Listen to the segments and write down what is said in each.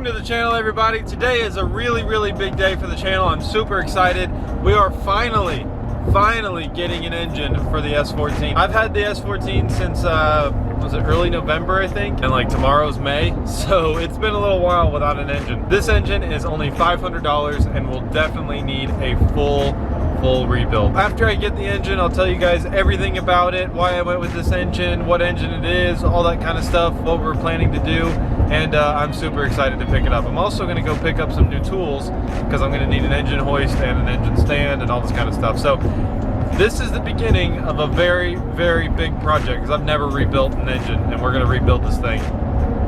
Welcome to the channel, everybody. Today is a really big day for the channel. I'm super excited. We are finally getting an engine for the S14. I've had the S14 since was it early November, I think, and like tomorrow's May, so it's been a little while without an engine. This engine is only $500 and will definitely need a full rebuild. After I get the engine, I'll tell you guys everything about it, why I went with this engine, what engine it is, all that kind of stuff, what we're planning to do, and I'm super excited to pick it up. I'm also going to go pick up some new tools because I'm going to need an engine hoist and an engine stand and all this kind of stuff. So this is the beginning of a very big project because I've never rebuilt an engine, and we're going to rebuild this thing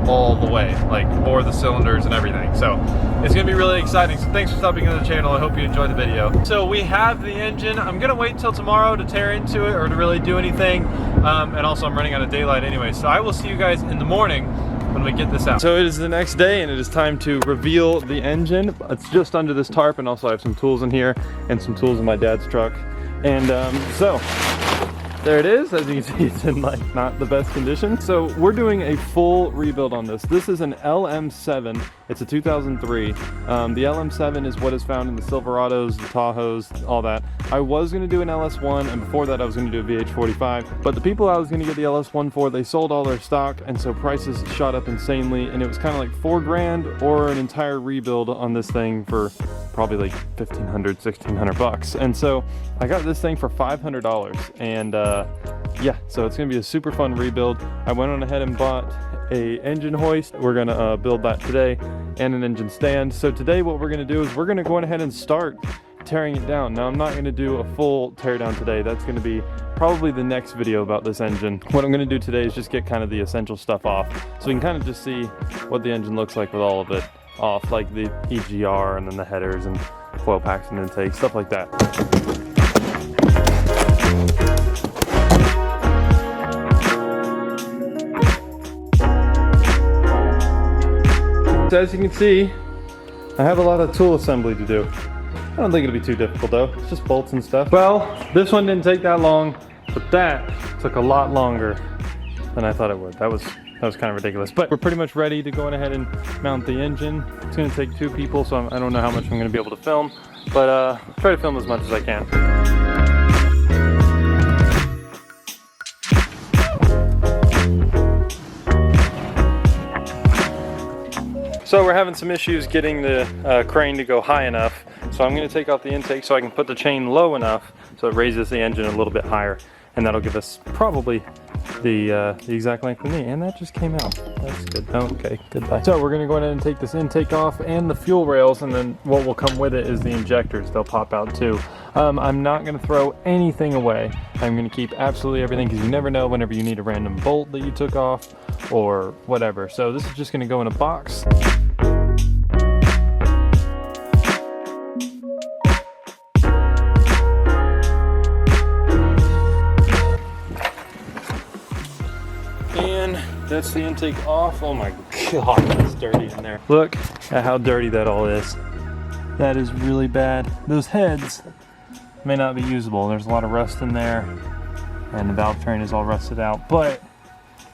all the way, like bore the cylinders and everything. So it's gonna be really exciting. So thanks for stopping on the channel. I hope you enjoyed the video. So we have the engine. I'm gonna wait till tomorrow to tear into it or to really do anything. And also I'm running out of daylight anyway. So I will see you guys in the morning when we get this out. So it is the next day and it is time to reveal the engine. It's just under this tarp, and also I have some tools in here and some tools in my dad's truck. And so there it is. As you can see, it's in like not the best condition. So we're doing a full rebuild on this. This is an LM7. It's a 2003. The LM7 is what is found in the Silverados, the Tahoes, all that. I was going to do an LS1, and before that I was going to do a VH45. But the people I was going to get the LS1 for, they sold all their stock, and so prices shot up insanely, and it was kind of like $4 grand or an entire rebuild on this thing for probably like $1,500, $1,600 bucks. And so I got this thing for $500, and yeah, so it's gonna be a super fun rebuild. I went on ahead and bought a engine hoist. We're gonna build that today, and an engine stand. So today what we're gonna do is we're gonna go ahead and start tearing it down. Now I'm not gonna do a full teardown today. That's gonna be probably the next video about this engine. What I'm gonna do today is just get kind of the essential stuff off, so we can kind of just see what the engine looks like with all of it off, like the EGR and then the headers and coil packs and intakes, stuff like that. As you can see, I have a lot of tool assembly to do. I don't think it'll be too difficult though. It's just bolts and stuff. Well, this one didn't take that long, but that took a lot longer than I thought it would. That was kind of ridiculous. But we're pretty much ready to go ahead and mount the engine. It's going to take 2 people, so I don't know how much I'm going to be able to film, but try to film as much as I can. So we're having some issues getting the crane to go high enough. So I'm going to take off the intake so I can put the chain low enough so it raises the engine a little bit higher. And that'll give us probably the exact length we need. And that just came out. That's good. Okay, goodbye. So we're going to go ahead and take this intake off and the fuel rails, and then what will come with it is the injectors. They'll pop out too. I'm not going to throw anything away. I'm going to keep absolutely everything, because you never know whenever you need a random bolt that you took off or whatever. So this is just going to go in a box. And that's the intake off. Oh my god, that's dirty in there. Look at how dirty that all is. That is really bad. Those heads may not be usable. There's a lot of rust in there, and the valve train is all rusted out. But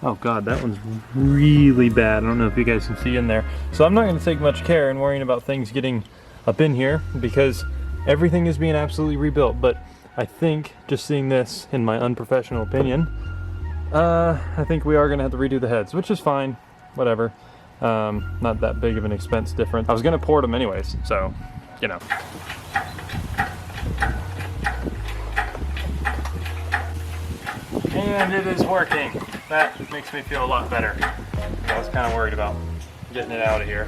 oh god, that one's really bad. I don't know if you guys can see in there. So I'm not going to take much care in worrying about things getting up in here, because everything is being absolutely rebuilt. But I think, just seeing this, in my unprofessional opinion, I think we are going to have to redo the heads, which is fine, whatever. Not that big of an expense difference. I was going to port them anyways, so, you know. And it is working. That makes me feel a lot better. I was kind of worried about getting it out of here.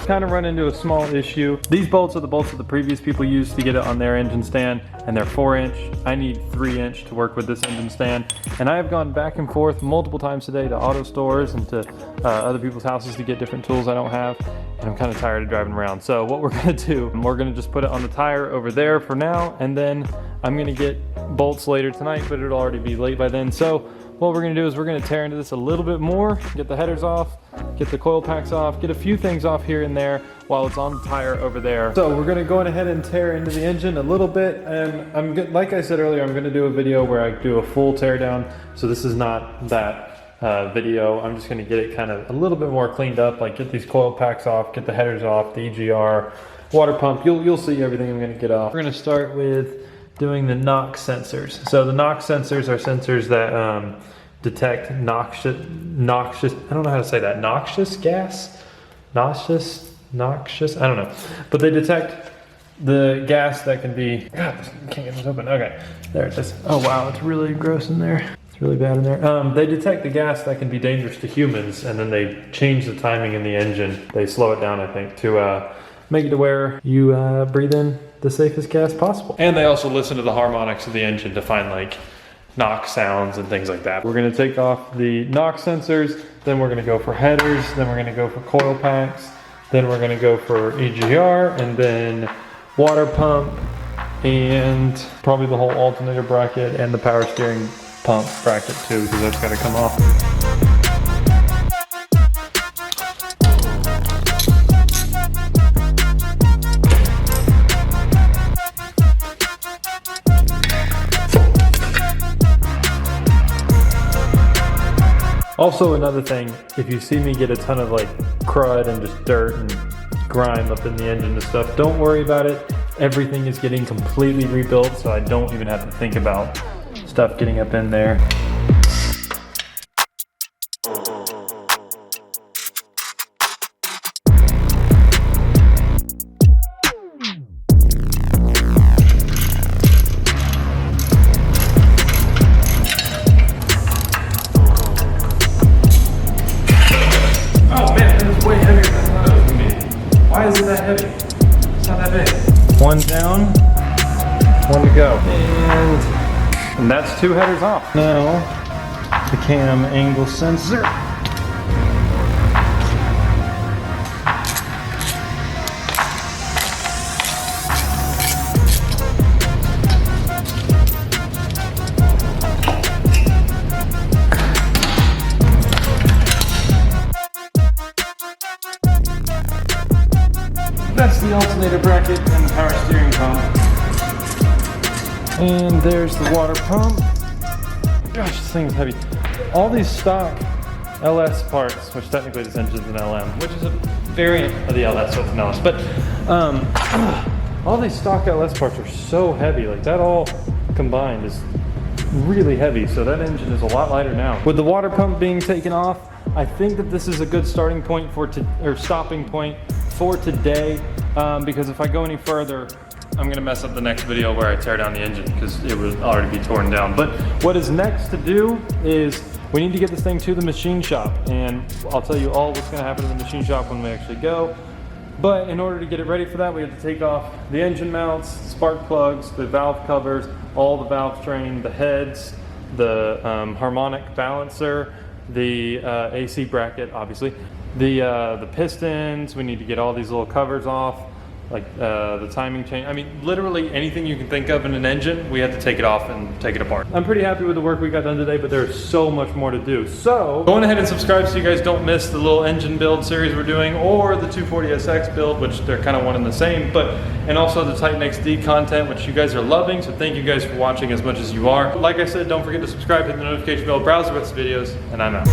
Kind of run into a small issue. These bolts are the bolts that the previous people used to get it on their engine stand, and they're 4-inch. I need 3-inch to work with this engine stand, and I have gone back and forth multiple times today to auto stores and to other people's houses to get different tools I don't have, and I'm kind of tired of driving around. So what we're going to do, we're going to just put it on the tire over there for now, and then I'm going to get bolts later tonight, but it'll already be late by then. So what we're gonna do is we're gonna tear into this a little bit more, get the headers off, get the coil packs off, get a few things off here and there while it's on the tire over there. So we're gonna go ahead and tear into the engine a little bit, and like I said earlier, I'm gonna do a video where I do a full tear down. So this is not that video. I'm just gonna get it kind of a little bit more cleaned up, like get these coil packs off, get the headers off, the EGR, water pump. You'll see everything I'm gonna get off. We're gonna start with doing the NOx sensors. So the NOx sensors are sensors that detect noxious, I don't know how to say that, noxious gas? Noxious, I don't know. But they detect the gas that can be, God, I can't get this open. Okay, there it is. Oh wow, it's really gross in there. It's really bad in there. They detect the gas that can be dangerous to humans, and then they change the timing in the engine. They slow it down, I think, to make it to where you breathe in the safest gas possible. And they also listen to the harmonics of the engine to find like NOx sounds and things like that. We're gonna take off the NOx sensors, then we're gonna go for headers, then we're gonna go for coil packs, then we're gonna go for EGR, and then water pump, and probably the whole alternator bracket and the power steering pump bracket too, because that's gotta come off. Also, another thing, if you see me get a ton of like crud and just dirt and grime up in the engine and stuff, don't worry about it. Everything is getting completely rebuilt, so I don't even have to think about stuff getting up in there. Why is it that heavy? It's not that big. One down, one to go. And that's 2 headers off. Now, the cam angle sensor. That's the alternator bracket and the power steering pump. And there's the water pump. Gosh, this thing is heavy. All these stock LS parts, which technically this engine's an LM, which is a variant of the LS, so it's an LS, but all these stock LS parts are so heavy. Like that all combined is really heavy, so that engine is a lot lighter now. With the water pump being taken off, I think that this is a good starting point for stopping point for today, because if I go any further, I'm gonna mess up the next video where I tear down the engine because it would already be torn down. But what is next to do is we need to get this thing to the machine shop, and I'll tell you all what's gonna happen in the machine shop when we actually go. But in order to get it ready for that, we have to take off the engine mounts, spark plugs, the valve covers, all the valve train, the heads, the harmonic balancer, the AC bracket, obviously, the pistons. We need to get all these little covers off, like the timing chain. I mean, literally anything you can think of in an engine, we had to take it off and take it apart. I'm pretty happy with the work we got done today, but there's so much more to do. So go on ahead and subscribe so you guys don't miss the little engine build series we're doing, or the 240SX build, which they're kind of one and the same, and also the Titan XD content, which you guys are loving. So thank you guys for watching as much as you are. Like I said, don't forget to subscribe, hit the notification bell, browse the rest of the videos, and I'm out.